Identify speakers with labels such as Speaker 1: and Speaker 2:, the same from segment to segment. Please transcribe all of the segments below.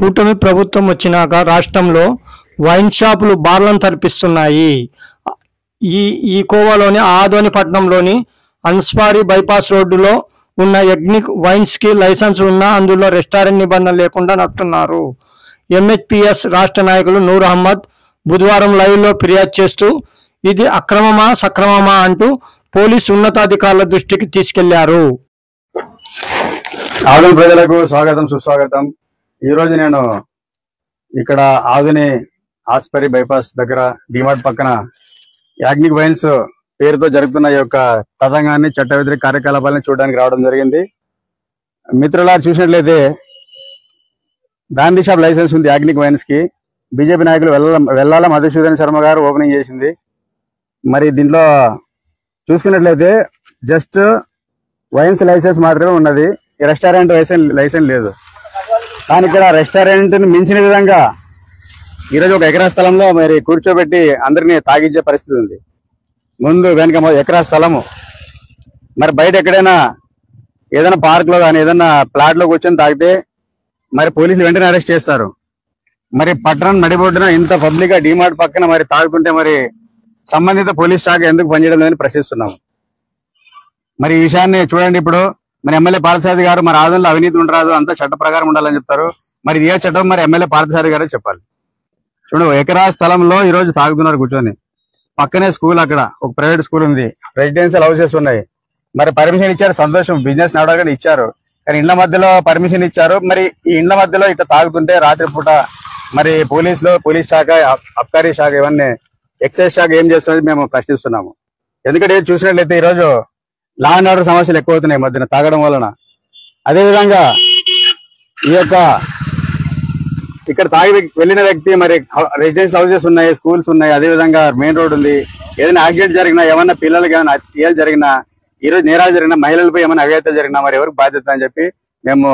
Speaker 1: కూటమి ప్రభుత్వం వచ్చినాక రాష్ట్రంలో వైన్ షాపులు బార్లను తరపిస్తున్నాయి. ఈ కోవాలోని ఆదోని పట్టణంలోని అన్స్వారీ బైపాస్ రోడ్డులో ఉన్న యజ్ఞిక్ వైన్స్ కి లైసెన్స్ ఉన్నా అందులో రెస్టారెంట్ నిబంధన లేకుండా నడుపుతున్నారు. ఎంహెచ్పిఎస్ రాష్ట్ర నాయకులు నూర్ అహ్మద్ బుధవారం లైవ్ లో ఫిర్యాదు చేస్తూ ఇది అక్రమమా సక్రమమా అంటూ పోలీసు ఉన్నతాధికారుల దృష్టికి తీసుకెళ్లారు.
Speaker 2: ఆదోని ప్రజలకు స్వాగతం సుస్వాగతం. ఈ రోజు నేను ఇక్కడ ఆదోని ఆస్పరి బైపాస్ దగ్గర డిమార్ట్ పక్కన యాగ్నిక్ వైన్స్ పేరుతో జరుగుతున్న ఈ యొక్క తతంగాన్ని చట్ట వ్యతిరేక కార్యకలాపాలను చూడడానికి రావడం జరిగింది. మిత్రులారు చూసినట్లయితే గాంధీ షాప్ లైసెన్స్ ఉంది యాగ్నిక్ వైన్స్ కి. బీజేపీ నాయకులు వెల్లాల మధుసూదన్ శర్మ గారు ఓపెనింగ్ చేసింది. మరి దీంట్లో చూసుకున్నట్లయితే జస్ట్ వైన్స్ లైసెన్స్ మాత్రమే ఉన్నది, రెస్టారెంట్ లైసెన్స్ లేదు. కానీ ఇక్కడ రెస్టారెంట్ ని మించిన విధంగా ఈరోజు ఒక ఎకరా స్థలంలో మరి కూర్చోబెట్టి అందరినీ తాగించే పరిస్థితి ఉంది. ముందు వెనక ఎకరా స్థలము, మరి బయట ఎక్కడైనా ఏదైనా పార్క్ లో కానీ ఏదైనా ప్లాట్ లో కూర్చొని తాగితే మరి పోలీసులు వెంటనే అరెస్ట్ చేస్తారు. మరి పట్టణం నడిబొడ్డున ఇంత పబ్లిక్ గా డిమార్ట్ పక్కన మరి తాగుతుంటే మరి సంబంధిత పోలీస్ శాఖ ఎందుకు పనిచేయడం లేదని ప్రశ్నిస్తున్నాము. మరి ఈ విషయాన్ని చూడండి. ఇప్పుడు మన ఎమ్మెల్యే పార్థసారథి గారు మరి ఆదంలో అవినీతి ఉండరాదు, అంతా చట్ట ప్రకారం ఉండాలని చెప్తారు. మరి ఏ చట్టం మరి ఎమ్మెల్యే పార్థసారథి గారే చెప్పాలి. చూడండి, ఎకరా స్థలంలో ఈ రోజు తాగుతున్నారు కూర్చొని. పక్కనే స్కూల్, అక్కడ ఒక ప్రైవేట్ స్కూల్ ఉంది, రెసిడెన్షియల్ హౌసెస్ ఉన్నాయి. మరి పర్మిషన్ ఇచ్చారు, సంతోషం, బిజినెస్ నడవడానికి ఇచ్చారు. కానీ ఇండ్ల మధ్యలో పర్మిషన్ ఇచ్చారు. మరి ఈ ఇండ్ల మధ్యలో ఇట్లా తాగుతుంటే రాత్రిపూట మరి పోలీసులు, పోలీస్ శాఖ, అబ్కారీ శాఖ, ఇవన్నీ ఎక్సైజ్ శాఖ ఏం చేస్తున్నది మేము ప్రశ్నిస్తున్నాము. ఎందుకంటే చూసినట్లయితే ఈ రోజు లా అండ్ ఆర్డర్ సమస్యలు ఎక్కువ అవుతున్నాయి మధ్యన తాగడం వలన. అదేవిధంగా ఈ యొక్క ఇక్కడ తాగి వెళ్ళిన వ్యక్తి మరి రెసిడెన్స్ హౌసెస్ ఉన్నాయి, స్కూల్స్ ఉన్నాయి, అదేవిధంగా మెయిన్ రోడ్ ఉంది. ఏదైనా యాక్సిడెంట్ జరిగినా, ఏమన్నా పిల్లలకి ఏమైనా అత్యాలు జరిగినా, ఈ రోజు నేరాలు జరిగినా, మహిళలపై ఏమైనా అవ్యవత జరిగినా మరి ఎవరికి బాధ్యత అని చెప్పి మేము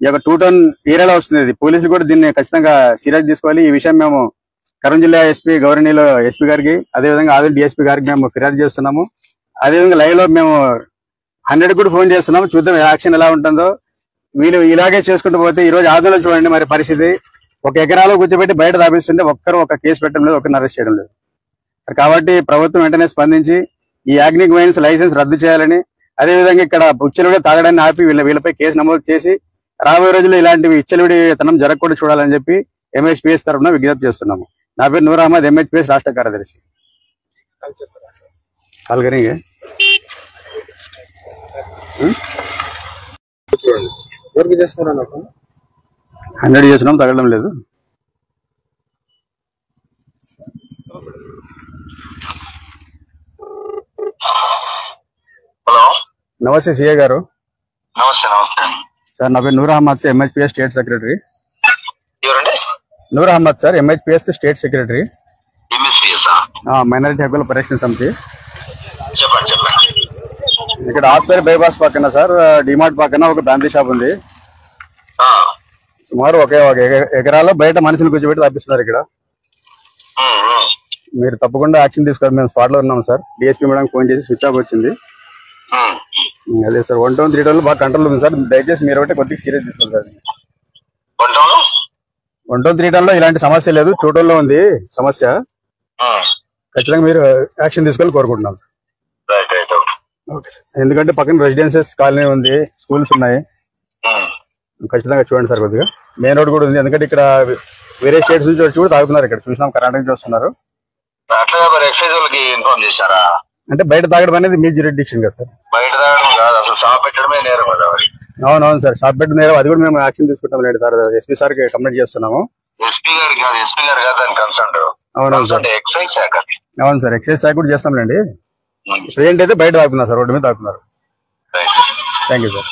Speaker 2: ఈ యొక్క 2 టౌన్ ఏరియాలో వస్తుంది. పోలీసులు కూడా దీన్ని ఖచ్చితంగా సీరియస్ తీసుకోవాలి. ఈ విషయం మేము కర్నూలు జిల్లా ఎస్పీ గౌరవనీయులు ఎస్పీ గారికి, అదేవిధంగా ఆదోని డిఎస్పీ గారికి మేము ఫిర్యాదు చేస్తున్నాము. అదేవిధంగా లైవ్ లో మేము 100 కూడా ఫోన్ చేస్తున్నాము. చూద్దాం యాక్షన్ ఎలా ఉంటుందో. వీళ్ళు ఇలాగే చేసుకుంటూ పోతే ఈ రోజు ఆదోలో చూడండి మరి పరిస్థితి. ఒక ఎకరాలో కూర్చోబెట్టి బయట దాపిస్తుంటే ఒక్కరు ఒక కేసు పెట్టడం లేదు, ఒకరిని అరెస్ట్ చేయడం లేదు. కాబట్టి ప్రభుత్వం వెంటనే స్పందించి ఈ యాగ్నిక్ వైన్స్ లైసెన్స్ రద్దు చేయాలని, అదేవిధంగా ఇక్కడ ఉచ్చలవిడి తాగడాన్ని ఆపి వీళ్ళపై కేసు నమోదు చేసి రాబోయే రోజుల్లో ఇలాంటివి ఇచ్చలవిడితనం జరగకూడదు చూడాలని చెప్పి ఎంహెచ్పిఎస్ తరఫున విజ్ఞప్తి చేస్తున్నాము. నా పేరు నూర్ అహ్మద్, ఎంహెచ్పిఎస్ రాష్ట్ర కార్యదర్శి. 100 చేస్తున్నాం, తగలడం లేదు.
Speaker 3: హలో,
Speaker 2: నమస్తే సిఏ గారు.
Speaker 3: నమస్తే. నమస్తే
Speaker 2: సార్, నా పేరు Noor Ahmed sir, MHPS state secretary.
Speaker 3: ఎవరండి?
Speaker 2: Noor Ahmed sir, MHPS state secretary,
Speaker 3: MSPS.
Speaker 2: Minority హక్కుల పరిరక్షణ సమితి.
Speaker 3: చెప్పండి చెప్పండి.
Speaker 2: ఇక్కడ ఆస్పరి బైపాస్ పక్కన సార్ డిమార్ట్ పక్కన ఒక బ్రాందీ షాప్ ఉంది. సుమారు ఒక ఎకరాలో బయట మనుషులు కూర్చోబెట్టి తప్పిస్తున్నారు. ఇక్కడ మీరు తప్పకుండా యాక్షన్ తీసుకోవాలి. మేము స్పాట్ లో ఉన్నాం సార్. డిఎస్పీ మేడం ఫోన్ చేసి స్విచ్ ఆఫ్ వచ్చింది. అదే సార్, 1 టౌన్ 3 టౌన్ బాగా కంట్రోల్ ఉంది సార్. దయచేసి మీరు ఒకటి కొద్దిగా సీరియస్ తీసుకోండి సార్. 1 టౌన్ 3 టౌన్ లో ఇలాంటి సమస్య లేదు, 2 టౌన్ లో ఉంది సమస్య. ఖచ్చితంగా మీరు యాక్షన్ తీసుకోవాలి కోరుకుంటున్నాం సార్. Okay sir. ఎందుకంటే పక్కన రెసిడెన్షియల్స్ కాలనీ ఉంది, స్కూల్స్ ఉన్నాయి. ఖచ్చితంగా చూడండి సార్. కొద్దిగా మెయిన్ రోడ్ కూడా ఉంది. ఎందుకంటే ఇక్కడ వేరే స్టేట్స్ నుంచి వచ్చి కూడా తాగుతున్నారు. ఇక్కడ చూసినాం, కర్ణాటక నుంచి వస్తున్నారు. అంటే బయట తాగడం అనేది మీ జ్యూరిడిక్షన్ కదా సార్. బయట తాగడం కాదు, అసలు షాప్ పెట్టడమే నేరం. అవునవును సార్, షాప్ పెట్టడం నేరం. అది కూడా మేము యాక్షన్ తీసుకుంటాం లేదు సార్. ఎస్పీ సార్ కి కంప్లైంట్ చేస్తున్నాము. అవునవును సార్. అవును సార్, ఎక్సైజ్ శాఖ కూడా చేస్తాంలేండి. ప్రెజెంట్ అయితే బయట తాగుతున్నారు సార్, రోడ్డు మీద తాగుతున్నారు. Thank you sir.